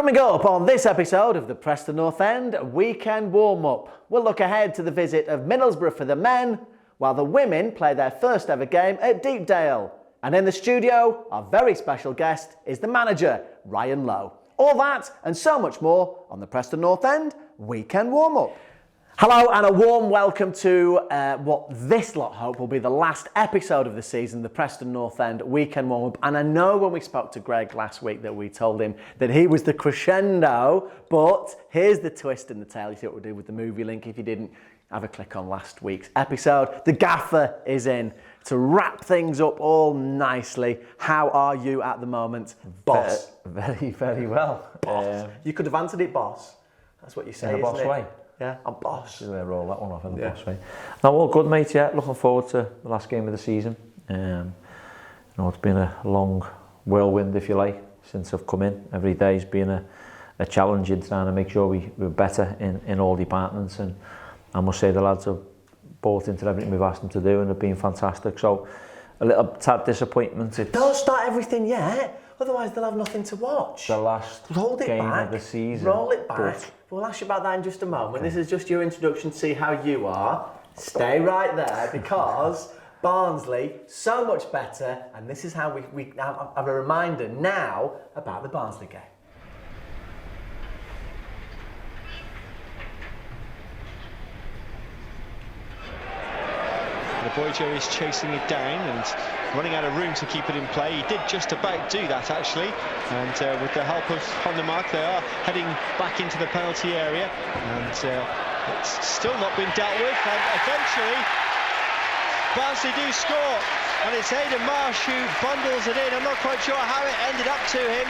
Coming up on this episode of the Preston North End Weekend Warm-Up, we'll look ahead to the visit of Middlesbrough for the men, while the women play their first ever game at Deepdale. And in the studio, our very special guest is the manager, Ryan Lowe. All that and so much more on the Preston North End Weekend Warm-Up. Hello and a warm welcome to what this lot hope will be the last episode of the season, the Preston North End Weekend Warm-Up. And I know when we spoke to Greg last week that we told him that he was the crescendo, but here's the twist in the tale. You see what we did with the movie link. If you didn't, have a click on last week's episode. The gaffer is in to wrap things up all nicely. How are you at the moment, boss? Very, very well. Boss. You could have answered it, boss. That's what you say, in a boss isn't it? way. Yeah, I'm boss. Should I roll that one off in the boss way? No, all good, mate. Yeah, looking forward to the last game of the season. It's been a long whirlwind, if you like, since I've come in. Every day's been a challenge in trying to make sure we're better in all departments. And I must say the lads have bought into everything we've asked them to do and have been fantastic. So a little tad disappointment. Don't start everything yet, otherwise they'll have nothing to watch. The last game of the season. Roll it back. We'll ask you about that in just a moment. Okay. This is just your introduction to see how you are. Stay right there because Barnsley, so much better. And this is how we have a reminder now about the Barnsley game. Boyjo is chasing it down and running out of room to keep it in play. He did just about do that actually, and with the help of on the mark they are heading back into the penalty area, and it's still not been dealt with, and eventually Barnsley do score, and it's Aidan Marsh who bundles it in. I'm not quite sure how it ended up to him.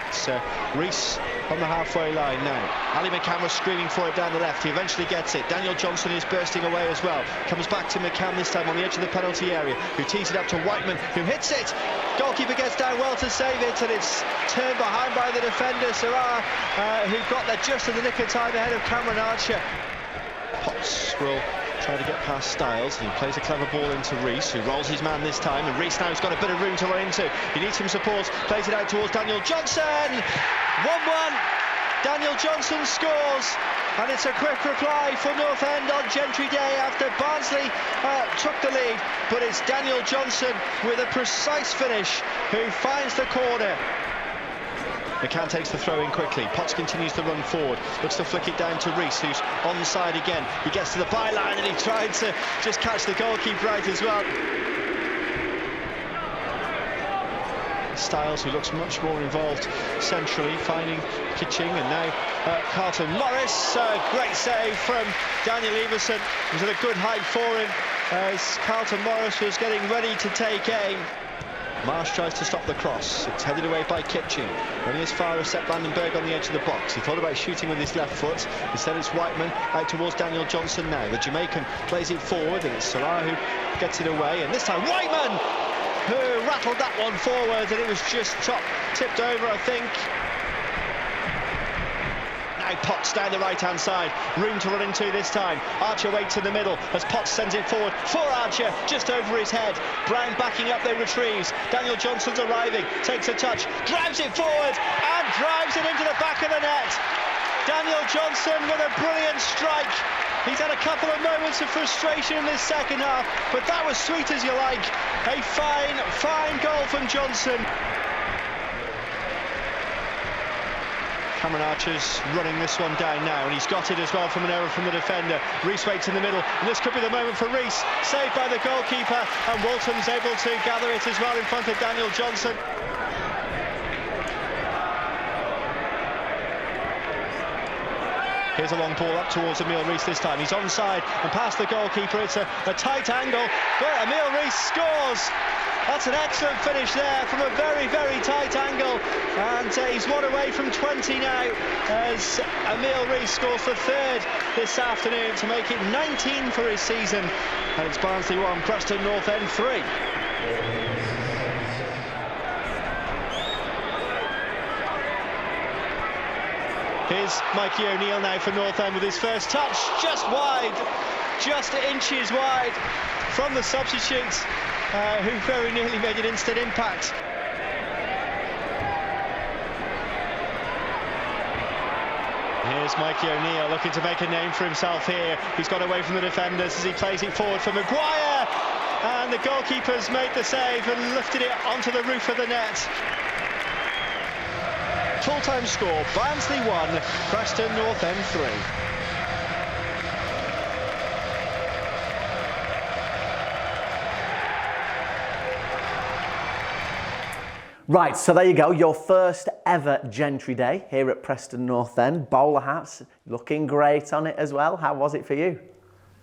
It's Rees on the halfway line now. Ali McCann was screaming for it down the left. He eventually gets it. Daniel Johnson is bursting away as well. Comes back to McCann this time on the edge of the penalty area, who tees it up to Whiteman, who hits it. Goalkeeper gets down well to save it, and it's turned behind by the defender, Sarah, who got there just in the nick of time ahead of Cameron Archer. Potts will try to get past Styles. He plays a clever ball into Rees, who rolls his man this time, and Rees now has got a bit of room to run into. He needs some support, plays it out towards Daniel Johnson. 1-1. Daniel Johnson scores, and it's a quick reply for North End on Gentry Day after Barnsley took the lead, but it's Daniel Johnson with a precise finish who finds the corner. McCann takes the throw in quickly. Potts continues to run forward, looks to flick it down to Rees, who's onside again. He gets to the byline and he tried to just catch the goalkeeper out as well. Styles, who looks much more involved centrally, finding Kitching, and now Carlton Morris. Great save from Daniel Everson. It was at a good height for him as Carlton Morris was getting ready to take aim. Marsh tries to stop the cross. It's headed away by Kitching. Running as far as Sepp Vandenberg on the edge of the box. He thought about shooting with his left foot. Instead it's Whiteman out towards Daniel Johnson now. The Jamaican plays it forward, and it's Salah who gets it away. And this time Whiteman, who rattled that one forward, and it was just tipped over, I think. Now Potts down the right-hand side, room to run into this time. Archer waits in the middle as Potts sends it forward for Archer, just over his head. Brown backing up, they retrieves. Daniel Johnson's arriving, takes a touch, drives it forward, and drives it into the back of the net. Daniel Johnson with a brilliant strike. He's had a couple of moments of frustration in this second half, but that was sweet as you like. A fine, fine goal from Johnson. Cameron Archer's running this one down now, and he's got it as well from an error from the defender. Rees waits in the middle, and this could be the moment for Rees. Saved by the goalkeeper, and Walton's able to gather it as well in front of Daniel Johnson. Here's a long ball up towards Emile Rees this time. He's onside and past the goalkeeper. It's a tight angle, but Emile Rees scores. That's an excellent finish there from a very, very tight angle. And he's one away from 20 now as Emile Rees scores the third this afternoon to make it 19 for his season. And it's Barnsley 1, Preston North End 3. Here's Mikey O'Neill now for North End with his first touch, just wide, just inches wide from the substitutes, who very nearly made an instant impact. Here's Mikey O'Neill looking to make a name for himself here. He's got away from the defenders as he plays it forward for Maguire. And the goalkeeper's made the save and lifted it onto the roof of the net. Full-time score, Barnsley 1, Preston North End 3. Right, so there you go, your first ever Gentry Day here at Preston North End. Bowler hats, looking great on it as well. How was it for you?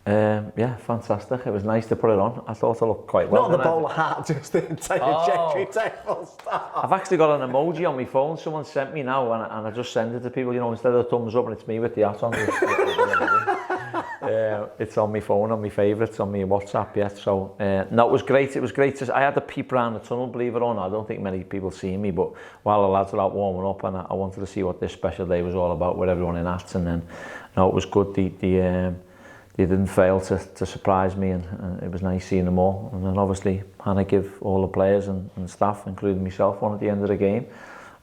Yeah, fantastic. It was nice to put it on. I thought I looked quite well. Not the bowler hat, just the entire Gentry table stuff. I've actually got an emoji on my phone. Someone sent me now, and I just send it to people. You know, instead of the thumbs up, and it's me with the hat on. It's on my phone, on my favourites, on my WhatsApp. Yeah. So no, it was great. It was great. I had to peep around the tunnel, believe it or not. I don't think many people see me, but while the lads were out warming up, and I wanted to see what this special day was all about with everyone in hats, and then no, it was good. They didn't fail to surprise me, and it was nice seeing them all. And then obviously Hannah give all the players and staff, including myself, one at the end of the game,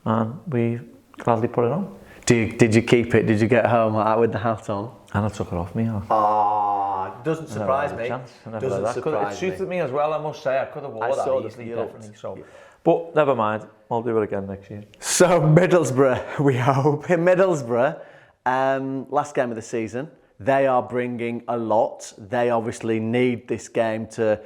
and we gladly put it on. Did you keep it? Did you get home like that with the hat on? And I took it off me. Doesn't surprise me. Doesn't surprise It suited me as well, I must say. I could have worn that easily, definitely. So, yeah. But never mind, I'll do it again next year. So Middlesbrough, we hope. In Middlesbrough, last game of the season, they are bringing a lot. They obviously need this game to,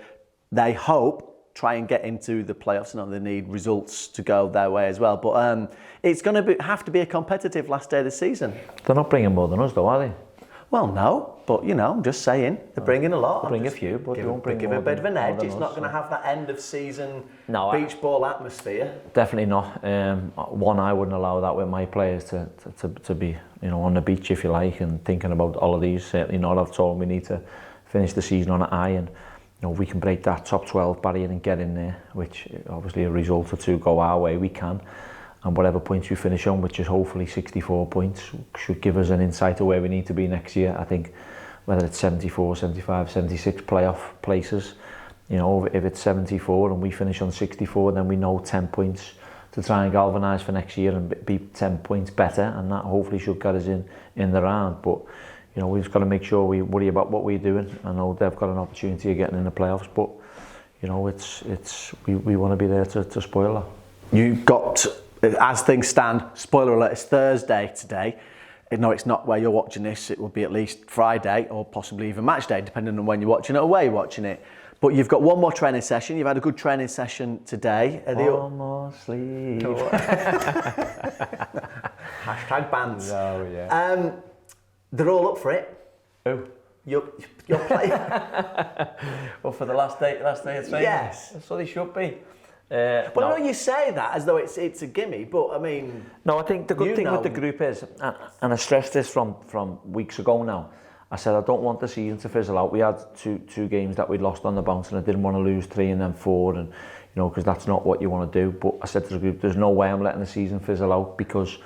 they hope, try and get into the playoffs, and they need results to go their way as well. But it's going to have to be a competitive last day of the season. They're not bringing more than us though, are they? Well, no, but you know, I'm just saying, they're bringing a lot. They'll bring a few, but they won't bring give more a bit of an edge. It's us, not going to have that end of season beach ball atmosphere. Definitely not. One, I wouldn't allow that with my players to be, you know, on the beach, if you like, and thinking about all of these. Certainly not. I've told them we need to finish the season on an eye, and you know, we can break that top 12 barrier and get in there, which obviously a result or two go our way, we can. And whatever points we finish on, which is hopefully 64 points, should give us an insight of where we need to be next year. I think whether it's 74, 75, 76 playoff places, you know, if it's 74 and we finish on 64, then we know 10 points to try and galvanise for next year and be 10 points better, and that hopefully should get us in the round. But you know, we've just got to make sure we worry about what we're doing. I know they've got an opportunity of getting in the playoffs, but you know, we want to be there to spoil that. You got, as things stand, spoiler alert, it's Thursday today. No, it's not where you're watching this. It will be at least Friday or possibly even match day, depending on when you're watching it or where you're watching it. But you've got one more training session. You've had a good training session today. One more sleep. Hashtag bands. Oh, yeah. They're all up for it. Who? You're playing. Well, for the last day of training? Yes. So they should be. Well, no, you say that as though it's a gimme, but I mean... No, I think the good thing with the group is, and I stressed this from weeks ago now, I said I don't want the season to fizzle out. We had two games that we'd lost on the bounce, and I didn't want to lose 3 and then 4, and you know, because that's not what you want to do. But I said to the group, there's no way I'm letting the season fizzle out, because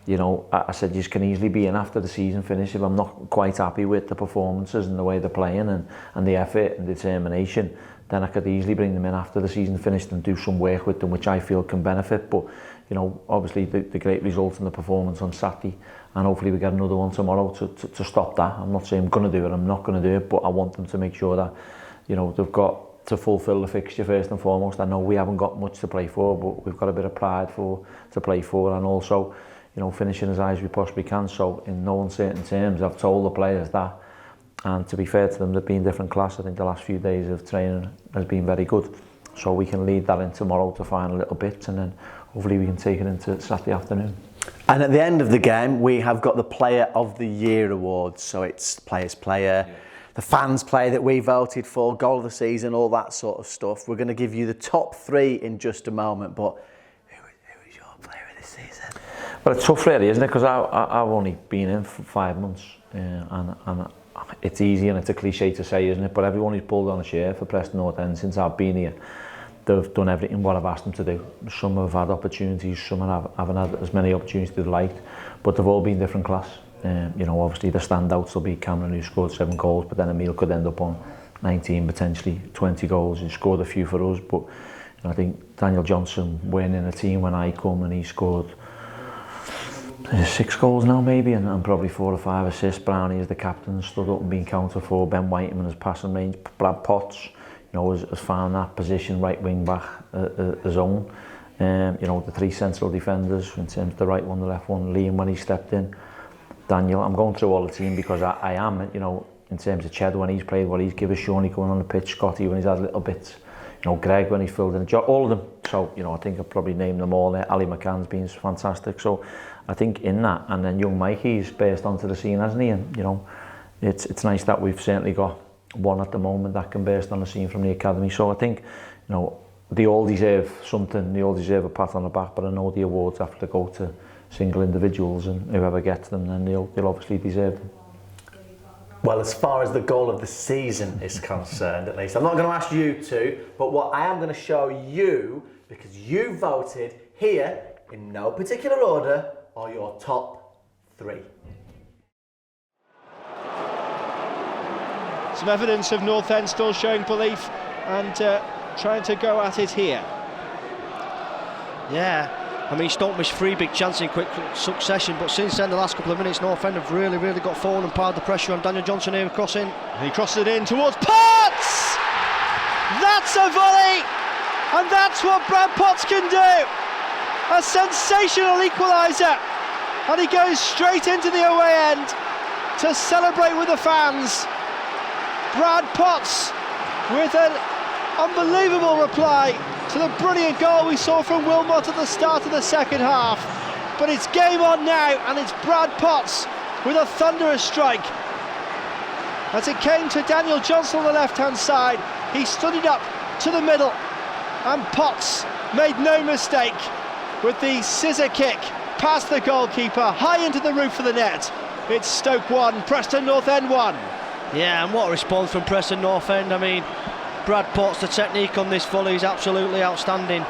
you know, I said you can easily be in after the season finish if I'm not quite happy with the performances and the way they're playing and the effort and determination. Then I could easily bring them in after the season finished and do some work with them, which I feel can benefit. But you know, obviously the great result and the performance on Saturday, and hopefully we get another one tomorrow to stop that. I'm not saying I'm going to do it, I'm not going to do it, but I want them to make sure that, you know, they've got to fulfil the fixture first and foremost. I know we haven't got much to play for, but we've got a bit of pride to play for, and also, you know, finishing as high as we possibly can. So in no uncertain terms, I've told the players that. And to be fair to them, they've been different class. I think the last few days of training has been very good. So we can lead that in tomorrow to final little bits, and then hopefully we can take it into Saturday afternoon. And at the end of the game, we have got the Player of the Year awards. So it's Players Player, the Fans Player that we voted for, Goal of the Season, all that sort of stuff. We're going to give you the top 3 in just a moment, but who is your Player of the Season? Well, it's tough really, isn't it? Because I've only been in for 5 months, and it's easy and it's a cliche to say, isn't it? But everyone who's pulled on a share for Preston North End since I've been here, they've done everything what I've asked them to do. Some have had opportunities, some haven't had as many opportunities as they'd liked, but they've all been different class. You know, obviously the standouts will be Cameron, who scored 7 goals, but then Emile could end up on 19, potentially 20 goals. He scored a few for us, but you know, I think Daniel Johnson winning a team when I come, and he scored 6 goals now maybe, and probably 4 or 5 assists. Brownie as the captain stood up and been counted for. Ben Whiteman as passing range. Brad Potts, has found that position, right wing back, his own. The 3 central defenders in terms of the right one, the left one. Liam when he stepped in. Daniel, I'm going through all the team because I am, in terms of Ched when he's played, what he's given Shawnee going on the pitch, Scotty when he's had little bits, Greg when he's filled in the job, all of them. So, I think I've probably named them all there. Ali McCann's been fantastic. So I think in that, and then young Mikey's burst onto the scene, hasn't he? And, it's nice that we've certainly got one at the moment that can burst on the scene from the academy. So I think, they all deserve something, they all deserve a pat on the back, but I know the awards have to go to single individuals, and whoever gets them, then they'll obviously deserve them. Well, as far as the goal of the season is concerned, at least, I'm not going to ask you to, but what I am going to show you, because you voted here, in no particular order, are your top 3. Some evidence of North End still showing belief and trying to go at it here. Yeah. I mean, Stoke missed 3 big chances in quick succession, but since then, the last couple of minutes, North End have really got forward and piled the pressure on. Daniel Johnson here crossing. And he crosses it in towards Potts! That's a volley! And that's what Brad Potts can do! A sensational equaliser! And he goes straight into the away end to celebrate with the fans. Brad Potts with an unbelievable reply to the brilliant goal we saw from Wilmot at the start of the second half. But it's game on now, and it's Brad Potts with a thunderous strike. As it came to Daniel Johnson on the left-hand side, he stood it up to the middle, and Potts made no mistake with the scissor kick past the goalkeeper, high into the roof of the net. It's Stoke 1, Preston North End 1. Yeah, and what a response from Preston North End. I mean, Brad Potts, the technique on this volley is absolutely outstanding.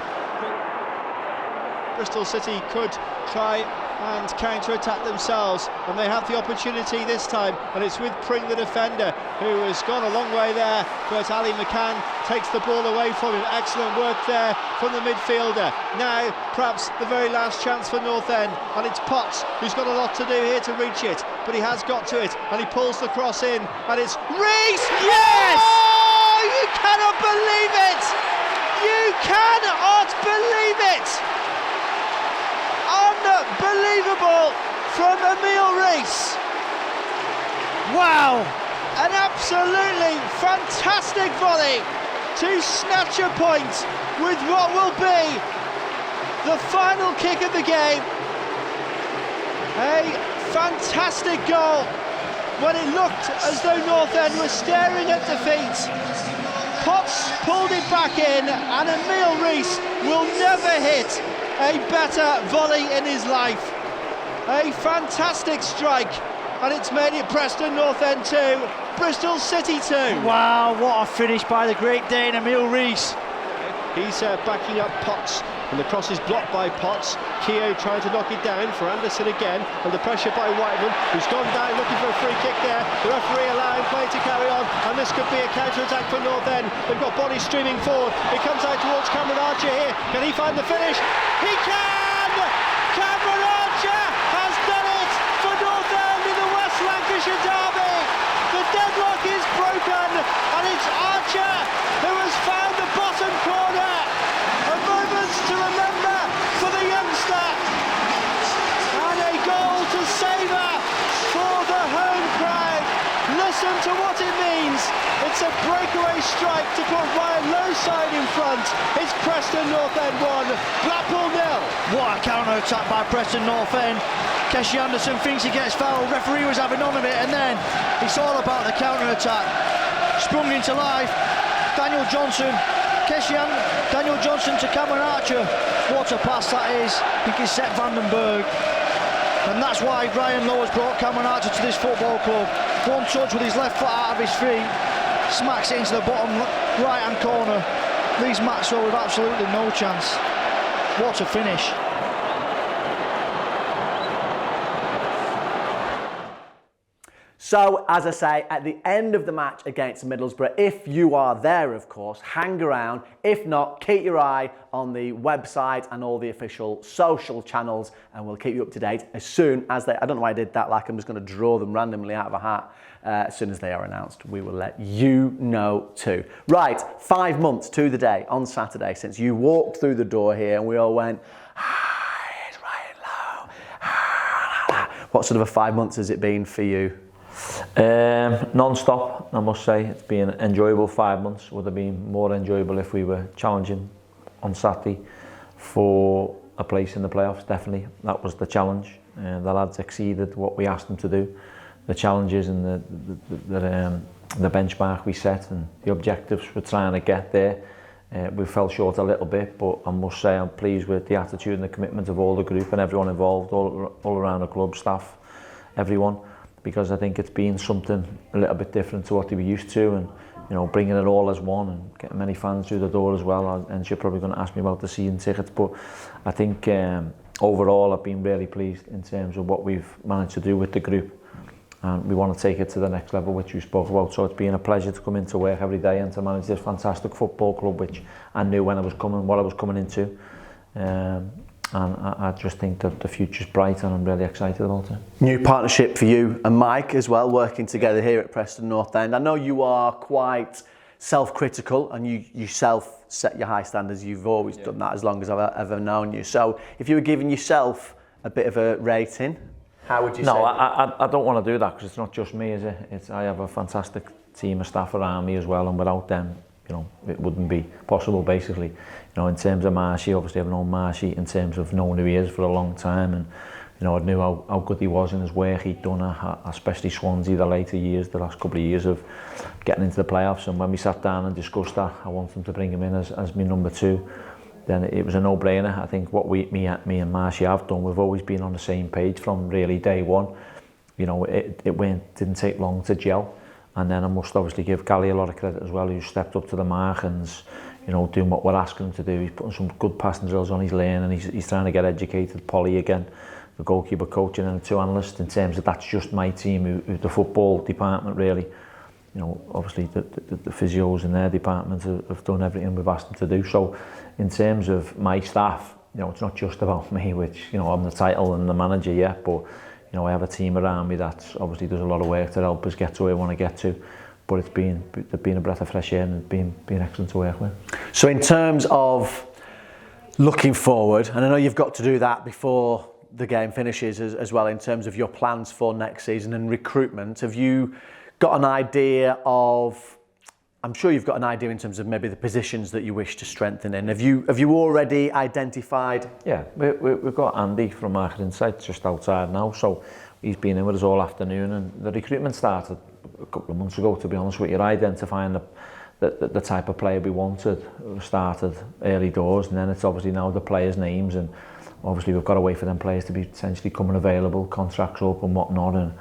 Bristol City could try and counter-attack themselves, and they have the opportunity this time, and it's with Pring, the defender, who has gone a long way there, but Ali McCann takes the ball away from him. Excellent work there from the midfielder. Now perhaps the very last chance for North End, and it's Potts who's got a lot to do here to reach it, but he has got to it, and he pulls the cross in, and it's Rees! Yes! Oh, you cannot believe it! You cannot believe it! Unbelievable from Emile Rees. Wow, an absolutely fantastic volley to snatch a point with what will be the final kick of the game. A fantastic goal when it looked as though North End was staring at defeat. Potts pulled it back in, and Emile Rees will never hit a better volley in his life. A fantastic strike, and it's made it Preston North End 2, Bristol City 2. Wow, what a finish by the great Dane Emile Rees. He's backing up Potts, and the cross is blocked by Potts. Keogh trying to knock it down for Anderson again, and the pressure by Whiteman, who's gone down looking for a free kick there. The referee allowing play to carry on, and this could be a counter-attack for North End. They've got bodies streaming forward. It comes out towards Cameron Archer here. Can he find the finish? He can! Cameron Archer has done it for North End in the West Lancashire derby. The deadlock is broken, and it's Archer who has found the bottom corner. A moment to remember for the youngster, and a goal to savour for the home crowd. Listen to what it means. It's a breakaway strike to put Ryan Lowe side in front. It's Preston North End 1, Blackpool 0. What a counter-attack by Preston North End. Keshi Anderson thinks he gets fouled, referee was having none of it, and then it's all about the counter-attack. Sprung into life, Daniel Johnson to Cameron Archer. What a pass that is. I think it's Seth Vandenberg. And that's why Ryan Lowe has brought Cameron Archer to this football club. One touch with his left foot out of his feet, smacks it into the bottom right-hand corner. Leaves Maxwell with absolutely no chance. What a finish. So, as I say, at the end of the match against Middlesbrough, if you are there, of course, hang around. If not, keep your eye on the website and all the official social channels, and we'll keep you up to date as soon as they... I don't know why I did that, like I'm just going to draw them randomly out of a hat. As soon as they are announced, we will let you know too. Right, 5 months to the day on Saturday since you walked through the door here and we all went, "Hi, it's Ryan Lowe." What sort of a 5 months has it been for you? Non-stop, I must say. It's been an enjoyable 5 months. Would have been more enjoyable if we were challenging on Saturday for a place in the playoffs, definitely. That was the challenge. The lads exceeded what we asked them to do. The challenges and the benchmark we set and the objectives we're trying to get there. We fell short a little bit, but I must say I'm pleased with the attitude and the commitment of all the group and everyone involved, all around the club, staff, everyone. Because I think it's been something a little bit different to what they were used to, and you know, bringing it all as one and getting many fans through the door as well. And you're probably going to ask me about the season tickets, but I think overall I've been really pleased in terms of what we've managed to do with the group, and we want to take it to the next level, which you spoke about. So it's been a pleasure to come into work every day and to manage this fantastic football club, which I knew when I was coming, what I was coming into. And I just think that the future's bright and I'm really excited about it. New partnership for you and Mike as well, working together here at Preston North End. I know you are quite self-critical and you yourself set your high standards. You've always done that as long as I've ever known you. So if you were giving yourself a bit of a rating, how would you say? No, I don't want to do that because it's not just me, is it? I have a fantastic team of staff around me as well, and without them, you know, it wouldn't be possible basically. You know, in terms of Marshy, obviously I've known Marshy in terms of knowing who he is for a long time, and you know, I knew how good he was in his work he'd done, especially Swansea the later years, the last couple of years of getting into the playoffs. And when we sat down and discussed that, I wanted to bring him in as my number two. Then it was a no-brainer. I think what me and Marshy have done, we've always been on the same page from really day one. You know, it didn't take long to gel. And then I must obviously give Gally a lot of credit as well, who stepped up to the mark and, you know, doing what we're asking him to do. He's putting some good passing drills on his lane, and he's trying to get educated. Polly again, the goalkeeper coaching, and the two analysts, in terms of that's just my team, who the football department really. You know, obviously the physios in their department have done everything we've asked them to do. So in terms of my staff, you know, it's not just about me, which, you know, I'm the title and the manager, yeah, but you know, I have a team around me that obviously does a lot of work to help us get to where we want to get to. But they've been a breath of fresh air, and it's been excellent to work with. So in terms of looking forward, and I know you've got to do that before the game finishes as well, in terms of your plans for next season and recruitment, have you got an idea of, I'm sure you've got an idea in terms of maybe the positions that you wish to strengthen in. Have you already identified? Yeah, we've got Andy from Market Insights just outside now, so he's been in with us all afternoon, and the recruitment started a couple of months ago, to be honest with you. Identifying the type of player we wanted started early doors, and then it's obviously now the players' names, and obviously we've got to wait for them players to be essentially coming available, contracts up and whatnot, and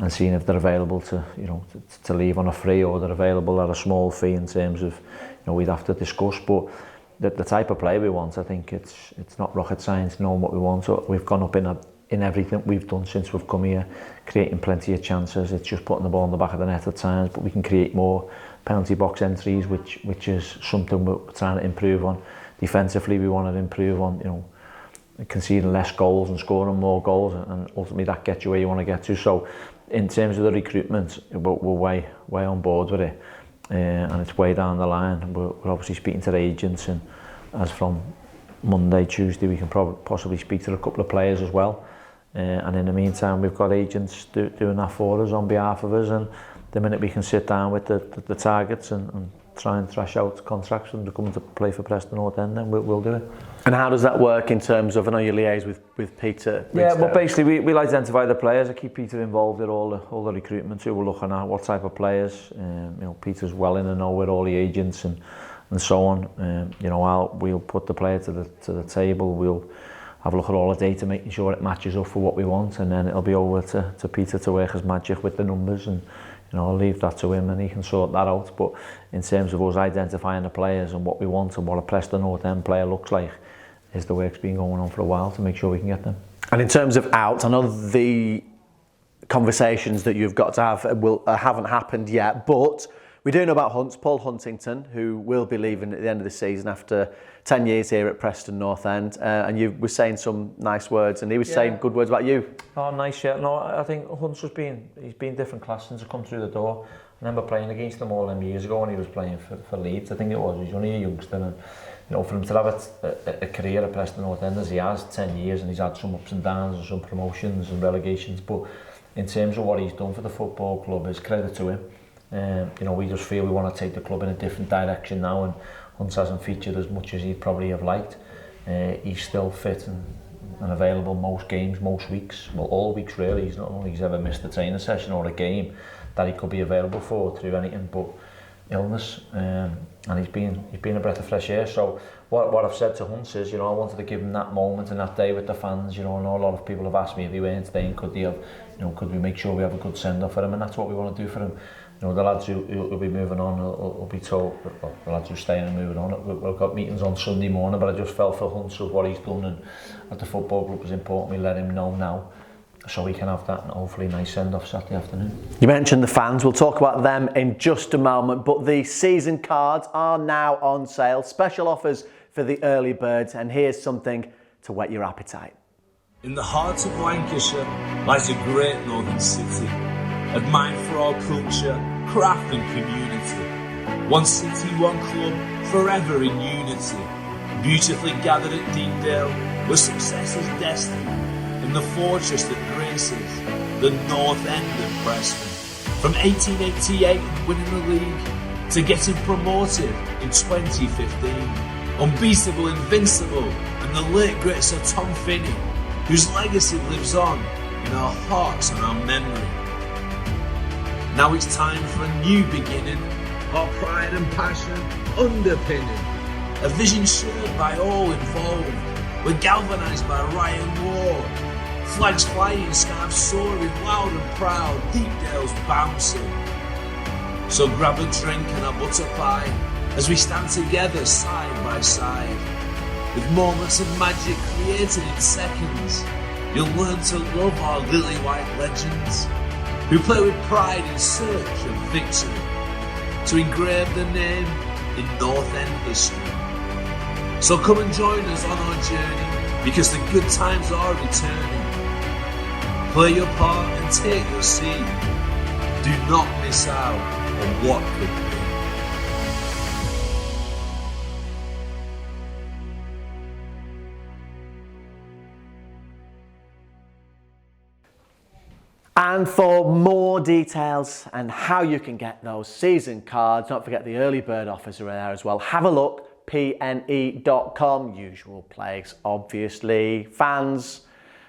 seeing if they're available to, you know, to leave on a free, or they're available at a small fee. In terms of, you know, we'd have to discuss, but the type of player we want, I think it's not rocket science knowing what we want. So we've gone up in everything we've done since we've come here, creating plenty of chances. It's just putting the ball in the back of the net at times, but we can create more penalty box entries, which is something we're trying to improve on. Defensively, we want to improve on, you know, conceding less goals and scoring more goals, and ultimately that gets you where you want to get to. So in terms of the recruitment, we're way on board with it, and it's way down the line. We're obviously speaking to the agents, and as from Monday, Tuesday, we can possibly speak to a couple of players as well. And in the meantime, we've got agents doing that for us on behalf of us, and the minute we can sit down with the targets and try and thrash out contracts and to come to play for Preston North End, then we'll do it. And how does that work in terms of, I know you liaise with Peter? Yeah, well basically we'll identify the players. I keep Peter involved in all the recruitment too. We're looking at what type of players. You know, Peter's well in the know with all the agents and so on. You know, we'll put the player to the table. We'll have a look at all the data, making sure it matches up for what we want, and then it'll be over to Peter to work his magic with the numbers, and you know, I'll leave that to him and he can sort that out. But in terms of us identifying the players and what we want and what a Preston North End player looks like, is the work's been going on for a while to make sure we can get them. And in terms of out, I know the conversations that you've got to have haven't happened yet, but we do know about Paul Huntington, who will be leaving at the end of the season after 10 years here at Preston North End, and you were saying some nice words, and he was saying good words about you. Oh, nice, yeah. No, I think Hunt's he's been different class since he come through the door. I remember playing against him all them years ago when he was playing for Leeds. I think it was. He was only a youngster, and for him to have a career at Preston North End as he has, 10 years, and he's had some ups and downs and some promotions and relegations, but in terms of what he's done for the football club, it's credit to him. We just feel we want to take the club in a different direction now, and Hunt hasn't featured as much as he'd probably have liked. He's still fit and available most games, most weeks, well, all weeks really. He's not only he's ever missed a training session or a game that he could be available for through anything but illness, and he's been a breath of fresh air. So what I've said to Hunt is, I wanted to give him that moment and that day with the fans. I know a lot of people have asked me if he weren't staying, could we make sure we have a good send off for him, and that's what we want to do for him. The lads who'll be moving on will be told, well, the lads who are staying and moving on, we've got meetings on Sunday morning, but I just felt for Hunt of what he's done and at the football group was important we let him know now, so we can have that and hopefully a nice send-off Saturday afternoon. You mentioned the fans, we'll talk about them in just a moment, but the season cards are now on sale. Special offers for the early birds, and here's something to whet your appetite. In the heart of Lancashire lies a great northern city, admired for our culture, craft and community. One city, one club, forever in unity. Beautifully gathered at Deepdale, where success is destined. In the fortress that graces the North End of Preston. From 1888 winning the league to getting promoted in 2015. Unbeatable, invincible, and the late great Sir Tom Finney, whose legacy lives on in our hearts and our memory. Now it's time for a new beginning, our pride and passion underpinning. A vision shared by all involved. We're galvanised by Ryan Lowe. Flags flying, scarves soaring, loud and proud, Deepdale's bouncing. So grab a drink and a butter pie as we stand together side by side. With moments of magic created in seconds, you'll learn to love our lily white legends, who play with pride in search of victory, to engrave the name in North End history. So come and join us on our journey, because the good times are returning. Play your part and take your seat. Do not miss out on what could be. And for more details and how you can get those season cards, don't forget the early bird offers are there as well. Have a look, pne.com, usual place, obviously. Fans,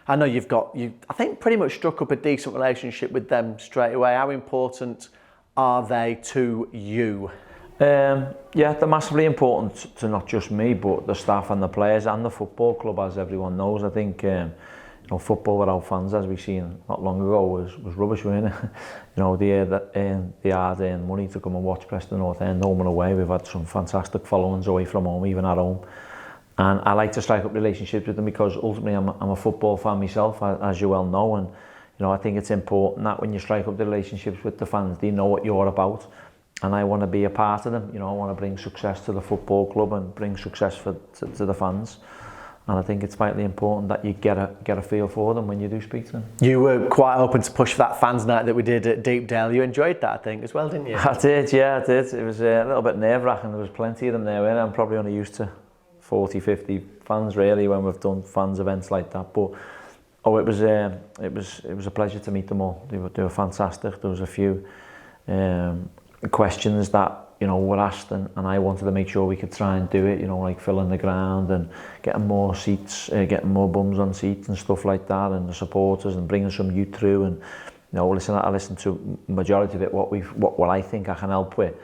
I know I think pretty much struck up a decent relationship with them straight away. How important are they to you? Yeah, they're massively important to not just me, but the staff and the players and the football club, as everyone knows. I think football without fans, as we've seen not long ago, was rubbish, wasn't it? They hard earned money to come and watch Preston North End home and away. We've had some fantastic followings away from home, even at home. And I like to strike up relationships with them because ultimately I'm a football fan myself, as you well know. And I think it's important that when you strike up the relationships with the fans, they know what you're about. And I want to be a part of them. I want to bring success to the football club and bring success to the fans. And I think it's vitally important that you get a feel for them when you do speak to them. You were quite open to push for that fans night that we did at Deepdale. You enjoyed that, I think, as well, didn't you? I did, yeah, I did. It was a little bit nerve-wracking. There was plenty of them there, and I'm probably only used to 40, 50 fans really when we've done fans events like that. But it was a pleasure to meet them all. They were fantastic. There was a few questions that were asked, and I wanted to make sure we could try and do it, like filling the ground and getting more seats, getting more bums on seats and stuff like that, and the supporters, and bringing some youth through. And I listened to majority of it, what I think I can help with,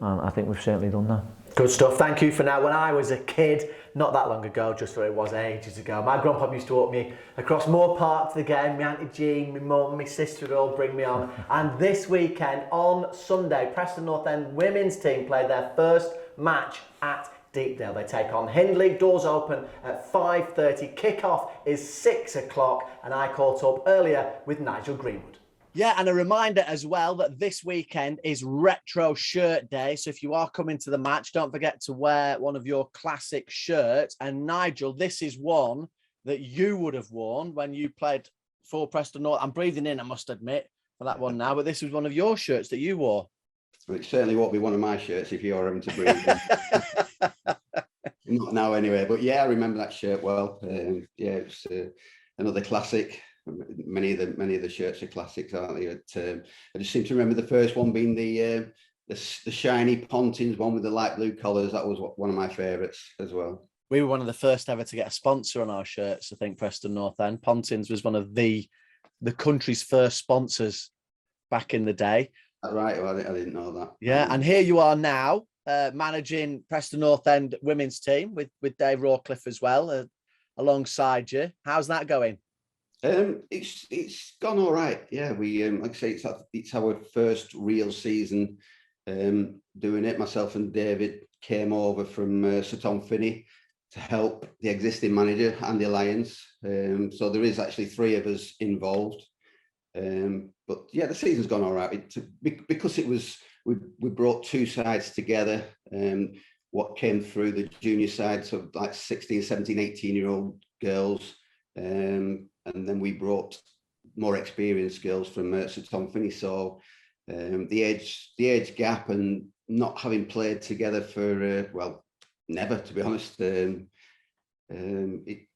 and I think we've certainly done that. Good stuff. Thank you for now. When I was a kid, not that long ago, just where it was ages ago, my grandpa used to walk me across Moor Park to the game. My Auntie Jean, my mum, my sister would all bring me on. And this weekend, on Sunday, Preston North End women's team played their first match at Deepdale. They take on Hindley. Doors open at 5:30. Kick-off is 6 o'clock. And I caught up earlier with Nigel Greenwood. Yeah, and a reminder as well that this weekend is Retro Shirt Day. So if you are coming to the match, don't forget to wear one of your classic shirts. And Nigel, this is one that you would have worn when you played for Preston North. I'm breathing in, I must admit, for that one now, but this was one of your shirts that you wore. Well, it certainly won't be one of my shirts if you're having to breathe. Not now anyway, but yeah, I remember that shirt well. Yeah, it's another classic. Many of the shirts are classics, aren't they? I just seem to remember the first one being the shiny Pontins one with the light blue collars. That was one of my favourites as well. We were one of the first ever to get a sponsor on our shirts, I think, Preston North End. Pontins was one of the country's first sponsors back in the day. Right, well, I didn't know that. Yeah, and here you are now, managing Preston North End women's team with Dave Rawcliffe as well, alongside you. How's that going? It's gone all right. Yeah, we like I say, it's our first real season doing it. Myself and David came over from Sir Tom Finney to help the existing manager, Andy Lyons. So there is actually 3 of us involved. But yeah, the season's gone all right. Because it was we brought 2 sides together. What came through the junior side, so like 16, 17, 18-year-old girls. And then we brought more experienced girls from Sir Tom Finney. So the age gap and not having played together for never, to be honest. It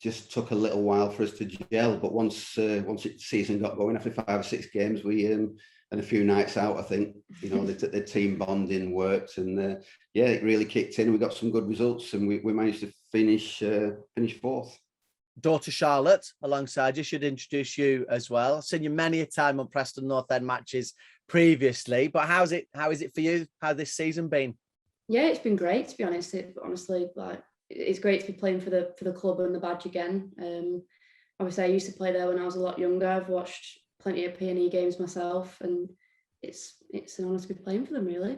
just took a little while for us to gel. But once the season got going, after 5 or 6 games, we and a few nights out, I think, the team bonding worked, and yeah, it really kicked in. We got some good results, and we managed to finish 4th. Daughter Charlotte alongside you should introduce you as well. I've seen you many a time on Preston North End matches previously, but how is it for you? How's this season been? Yeah, it's been great, to be honest. It's great to be playing for the club and the badge again. Obviously I used to play there when I was a lot younger. I've watched plenty of P&E games myself, and it's an honour to be playing for them, really.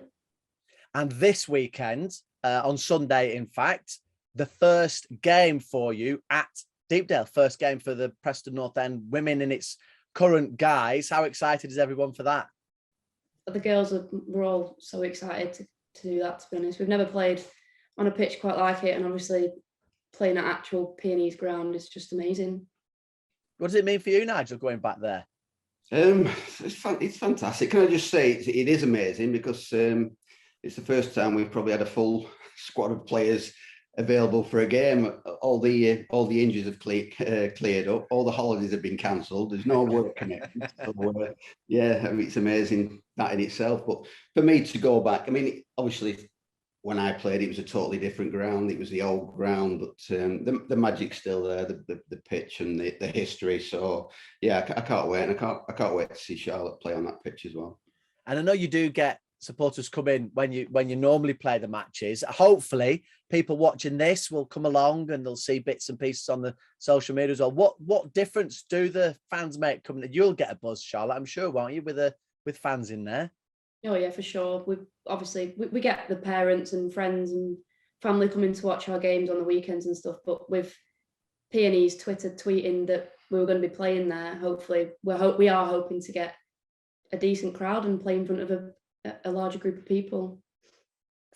And this weekend, on Sunday, in fact, the first game for you at Deepdale, first game for the Preston North End women in its current guise. How excited is everyone for that? The girls we're all so excited to do that, to be honest. We've never played on a pitch quite like it, and obviously playing at actual P&E's ground is just amazing. What does it mean for you, Nigel, going back there? It's fantastic. Can I just say it is amazing, because it's the first time we've probably had a full squad of players available for a game. All the injuries have cleared up. All the holidays have been cancelled. There's no work connected. So, yeah, I mean, it's amazing that in itself. But for me to go back, I mean, obviously, when I played, it was a totally different ground. It was the old ground, but the magic's still there, the pitch and the history. So yeah, I can't wait, and I can't wait to see Charlotte play on that pitch as well. And I know you do get supporters come in when you normally play the matches. Hopefully, people watching this will come along and they'll see bits and pieces on the social media as well. What difference do the fans make coming? You'll get a buzz, Charlotte, I'm sure, won't you, with fans in there? Oh yeah, for sure. We get the parents and friends and family coming to watch our games on the weekends and stuff. But with P&E's Twitter tweeting that we were going to be playing there, hopefully we are hoping to get a decent crowd and play in front of a larger group of people.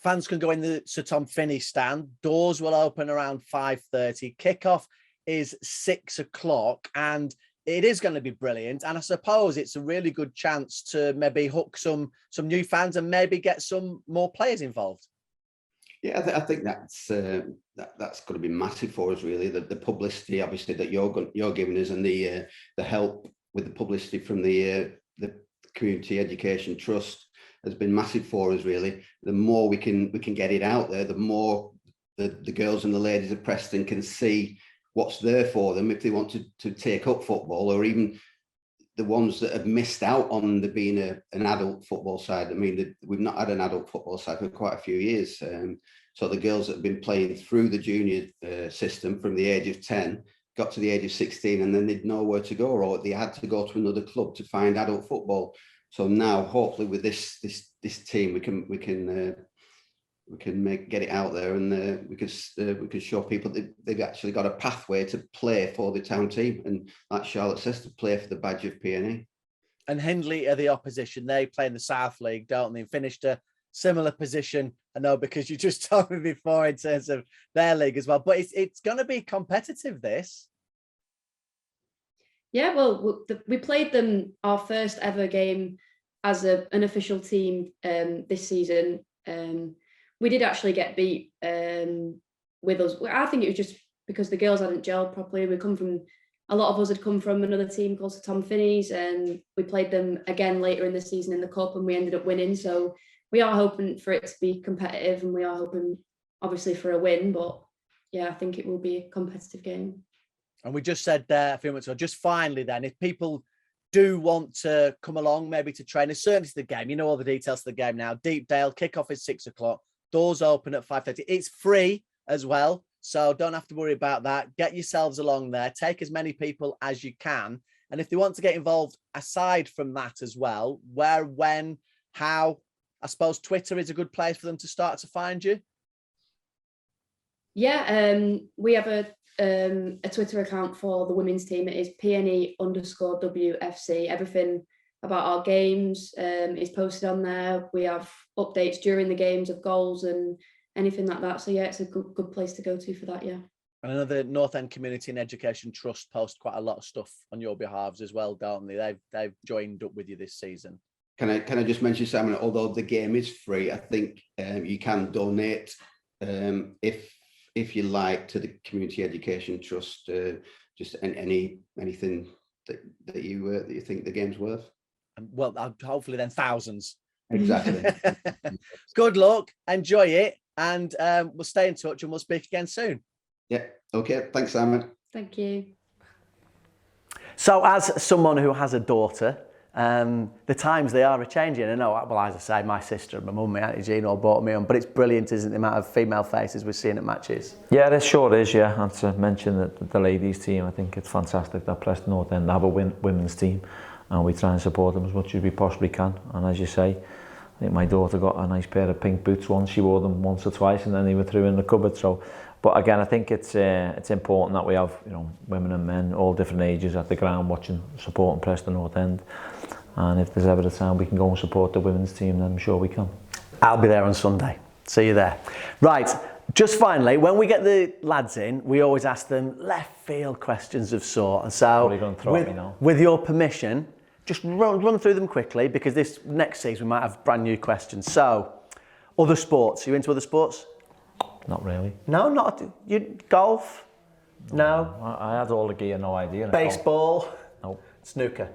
Fans can go in the Sir Tom Finney stand. Doors will open around 5:30. Kickoff is 6 o'clock, and it is going to be brilliant. And I suppose it's a really good chance to maybe hook some new fans and maybe get some more players involved. Yeah, I think that's going to be massive for us, really. The publicity, obviously, that you're giving us, and the help with the publicity from the Community Education Trust has been massive for us, really. The more we can get it out there, the more the girls and the ladies of Preston can see what's there for them if they want to take up football, or even the ones that have missed out on there being an adult football side. I mean, we've not had an adult football side for quite a few years. So the girls that have been playing through the junior system from the age of 10 got to the age of 16, and then they'd know where to go, or they had to go to another club to find adult football. So now, hopefully, with this team, we can get it out there, and we can show people that they've actually got a pathway to play for the town team, and like Charlotte says, to play for the badge of P&E. and Hindley are the opposition. They play in the South League, don't they? And finished a similar position. I know because you just told me before in terms of their league as well. But it's going to be competitive, this. Yeah, well, we played them our first ever game as an official team this season. We did actually get beat with us. I think it was just because the girls hadn't gelled properly. A lot of us had come from another team called Tom Finney's, and we played them again later in the season in the cup, and we ended up winning. So we are hoping for it to be competitive, and we are hoping obviously for a win. But yeah, I think it will be a competitive game. And we just said there a few minutes ago, just finally then, if people do want to come along, maybe to train, it's certainly to the game. You know all the details of the game now. Deepdale, kick-off is 6 o'clock. Doors open at 5:30. It's free as well, so don't have to worry about that. Get yourselves along there. Take as many people as you can. And if they want to get involved aside from that as well, where, when, how, I suppose Twitter is a good place for them to start to find you. Yeah, we have a Twitter account for the women's team. It is PNE_WFC. Everything about our games is posted on there. We have updates during the games of goals and anything like that. So yeah, it's a good place to go to for that. Yeah. And another North End Community and Education Trust post quite a lot of stuff on your behalves as well, don't they? They've joined up with you this season. Can I just mention, Simon, although the game is free, I think you can donate if you like to the Community Education Trust, just anything that you think the game's worth. Well, hopefully then thousands. Exactly. Good luck, enjoy it, and we'll stay in touch and we'll speak again soon. Yeah. Okay. Thanks, Simon. Thank you. So, as someone who has a daughter, the times they are changing. I know, well, as I say, my sister and my mum, my Auntie Jean all bought me on, but it's brilliant, isn't it, the amount of female faces we're seeing at matches? Yeah, it sure is, yeah. And to mention the ladies team, I think it's fantastic that Preston North End have a women's team, and we try and support them as much as we possibly can. And as you say, I think my daughter got a nice pair of pink boots once. She wore them once or twice, and then they were through in the cupboard. So, but again, I think it's important that we have, you know, women and men, all different ages, at the ground watching, supporting Preston North End. And if there's ever a time we can go and support the women's team, then I'm sure we can. I'll be there on Sunday. See you there. Right, just finally, when we get the lads in, we always ask them left field questions of sort. And so, what are you going to throw at me now? With your permission, just run through them quickly, because this next season we might have brand new questions. So, other sports. Are you into other sports? Not really. No, not you. Golf? No. I had all the gear, no idea. Baseball? No. Snooker?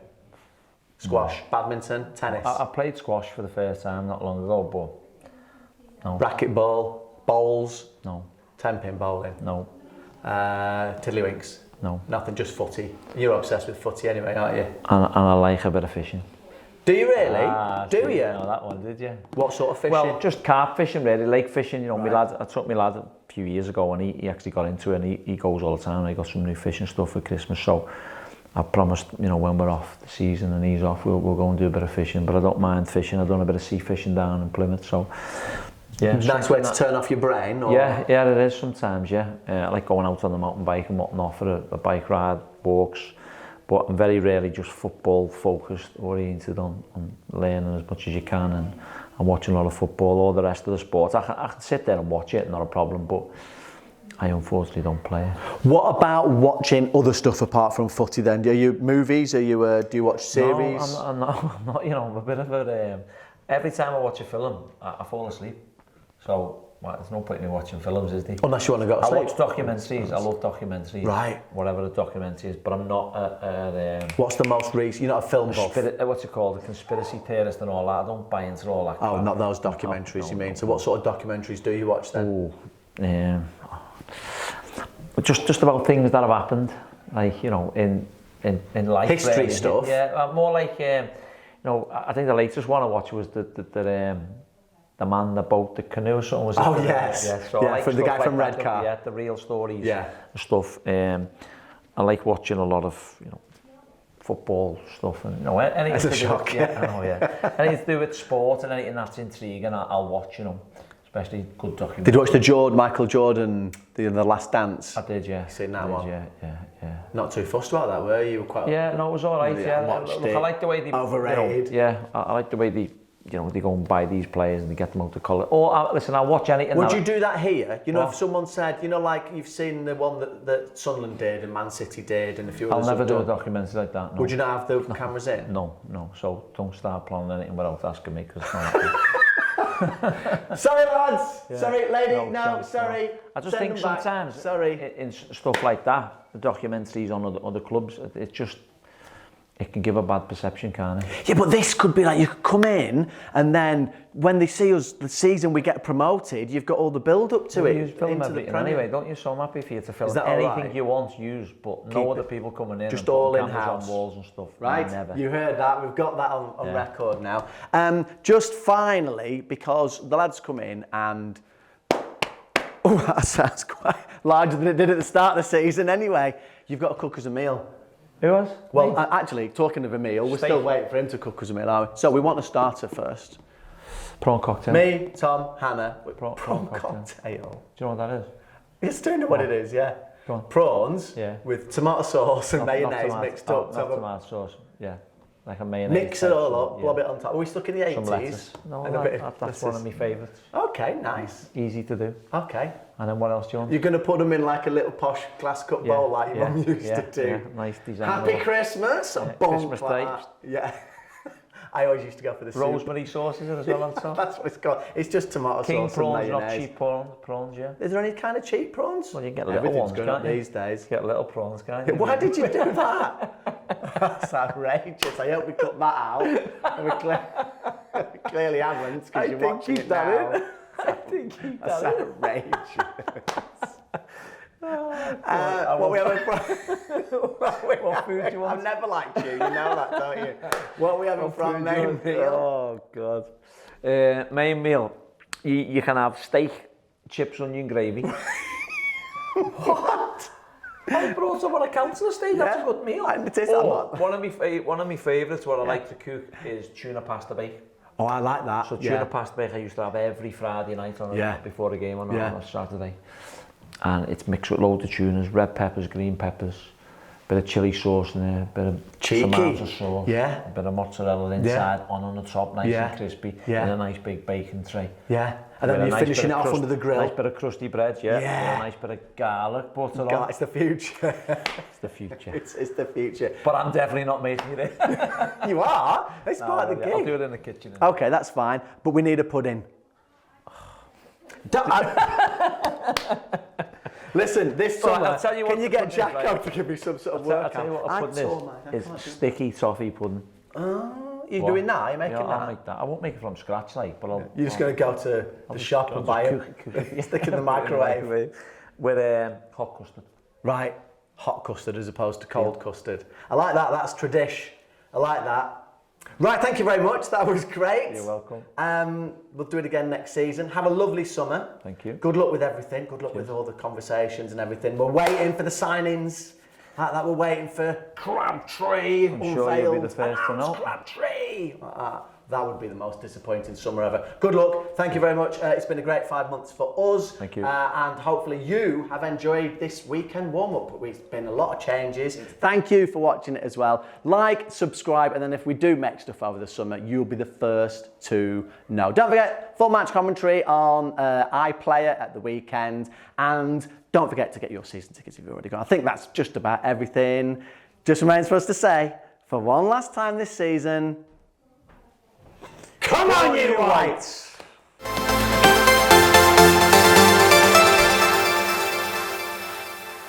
Squash? No. Badminton? Tennis? I played squash for the first time not long ago, but no. Racquetball? Bowls? No. 10-pin bowling? No. Tiddlywinks? No. Nothing, just footy. You're obsessed with footy anyway, aren't you? And I like a bit of fishing. Do you really? Do you? Know that one, did you? What sort of fishing? Well, just carp fishing really, lake fishing. You know, right. I took my lad a few years ago, and he actually got into it, and he goes all the time. I got some new fishing stuff for Christmas, so I promised, you know, when we're off the season and he's off, we'll go and do a bit of fishing. But I don't mind fishing. I've done a bit of sea fishing down in Plymouth, so yeah. Nice way to turn off your brain. Or? Yeah, it is sometimes. Yeah, I like going out on the mountain bike and whatnot for a bike ride, walks. But I'm very rarely just football focused, oriented on learning as much as you can, and I'm watching a lot of football. All the rest of the sports, I can sit there and watch it, not a problem, but I unfortunately don't play it. What about watching other stuff apart from footy then? Do you movies? Do you watch series? No, I'm not. You know, I'm a bit of a. Every time I watch a film, I fall asleep. So. Well, there's no point in me watching films, is there? Unless you want to go to sleep. I watch documentaries. I love documentaries. Right. Whatever the documentary is, but I'm not What's the most recent? You're not a film buff? What's it called? A conspiracy theorist and all that. I don't buy into all that. Oh, not those documentaries, you mean? So what sort of documentaries do you watch then? Just about things that have happened, like, you know, in life. History really. stuff? Yeah, more like, you know, I think the latest one I watched was the man that boat the canoe or something. Was oh, yes. Yeah, so like from the guy from like Redcar. Yeah, the real stories. Yeah. Stuff. I like watching a lot of, you know, football stuff, and, you know, anything. That's a shock. Yeah, I know, yeah. Anything to do with sport and anything that's intriguing, I'll watch, you know. especially good documentary. Did you watch the Michael Jordan, the Last Dance? I did, yeah. You seen that one? Yeah. Not too fussed about that, were you? You were quite... Yeah, no, it was all right. Yeah, watched look, it. I like the way they Overrated. I like the way they, they go and buy these players and they get them out of colour. Or listen, I'll watch anything. Would you do that here? You know, What? if someone said, like you've seen the one that Sunderland did and Man City did, and a few I'll others never have do a done. documentary like that. No. Would you not have the cameras in? No. So don't start planning anything without asking me, because it's not happening. Sorry, lads. Yeah. Sorry, lady. No, sorry. I just Send think them back. sometimes, Sorry. in stuff like that, the documentaries on other clubs, it can give a bad perception, can't it? Yeah, but this could be like you could come in and then when they see us the season we get promoted, you've got all the build up to it. You film into everything the Premier. anyway, don't you? So I'm happy for you to film that all anything right? you want, use, but no other people coming in. Just and all putting in cameras house on walls and stuff. Right, Never. you heard that. We've got that on Yeah. record now. Just finally, because the lads come in and that sounds quite larger than it did at the start of the season. Anyway, you've got to cook us a meal. Who was? Well, actually, talking of a meal, we're still waiting for him to cook us a meal, are we? So we want a starter first. Prawn cocktail. Me, Tom, Hannah, with Prawn cocktail. Do you know what that is? It's doing what it is, yeah. Go on. Prawns Yeah. with tomato sauce and Not mayonnaise tomato- mixed up. Not tomato sauce. Yeah, like a mayonnaise. Mix it type all sauce, up, yeah. blob it on top. Are we stuck in the 80s? Some lettuce. No, And a bit of that's lettuce. one of my favourites. Okay, nice. Easy to do. Okay. And then what else do you want? You're going to put them in like a little posh glass cup bowl like your mum used to do. Yeah, nice design. Happy Christmas! Yeah, A bomb Christmas like types. that. Yeah. I always used to go for the soup. Rosemary sauce is it as well on top? That's what it's called. It's just tomato King sauce prawns, and not mayonnaise. cheap prawns, yeah. Is there any kind of cheap prawns? Well, you can get little Everything's ones, going can't up you? these days. Get little prawns, can't you? Why did you do that? That's outrageous. I hope we cut that out. And we clearly haven't because you're watching it now. I think keep That's that in. outrageous. What we having for? What food do you want? I've never liked you. You know that, don't you? What are we having for our food do you main want? meal? Oh, God. Main meal. You can have steak, chips, onion gravy. What? I brought someone a council steak. That's a good meal. And it is. One of my favourites, what I like to cook, is tuna pasta bake. Oh, I like that. So tuna pasta bake I used to have every Friday night before the game on a Saturday. And it's mixed with loads of tunas, red peppers, green peppers, bit of chilli sauce in there, bit of tomato sauce, a bit of mozzarella inside, on the top, nice and crispy, and a nice big bacon tray. Yeah, and then you're finishing it off under the grill. Nice bit of crusty bread, with a nice bit of garlic butter on. It's the future. It's the future. It's the future. But I'm definitely not making it in. You are? It's part of the gig. I'll do it in the kitchen. Okay, that's fine, but we need a pudding. Listen, this summer, I'll tell you what can you the get pudding is, Jack right? out to give me some sort of work? I'll tell you what a pudding is sticky toffee pudding. Oh, you're doing that? You're making that? I'll make that. I won't make it from scratch, but You're just going to go to the shop and buy it, stick in the microwave. With hot custard. Right, hot custard as opposed to cold custard. I like that, that's tradish. I like that. Right, thank you very much, that was great. You're welcome. We'll do it again next season. Have a lovely summer. Thank you. Good luck with everything, good luck with all the conversations and everything. We're waiting for the signings. Like that, we're waiting for Crabtree. I'm sure you'll be the first to know. Crabtree. Like that. That would be the most disappointing summer ever. Good luck. Thank you very much. It's been a great 5 months for us. Thank you. And hopefully you have enjoyed this weekend warm-up. It's been a lot of changes. Thank you for watching it as well. Like, subscribe, and then if we do make stuff over the summer, you'll be the first to know. Don't forget, full match commentary on iPlayer at the weekend. And don't forget to get your season tickets if you've already got. I think that's just about everything. Just remains for us to say, for one last time this season, come on, you Whites!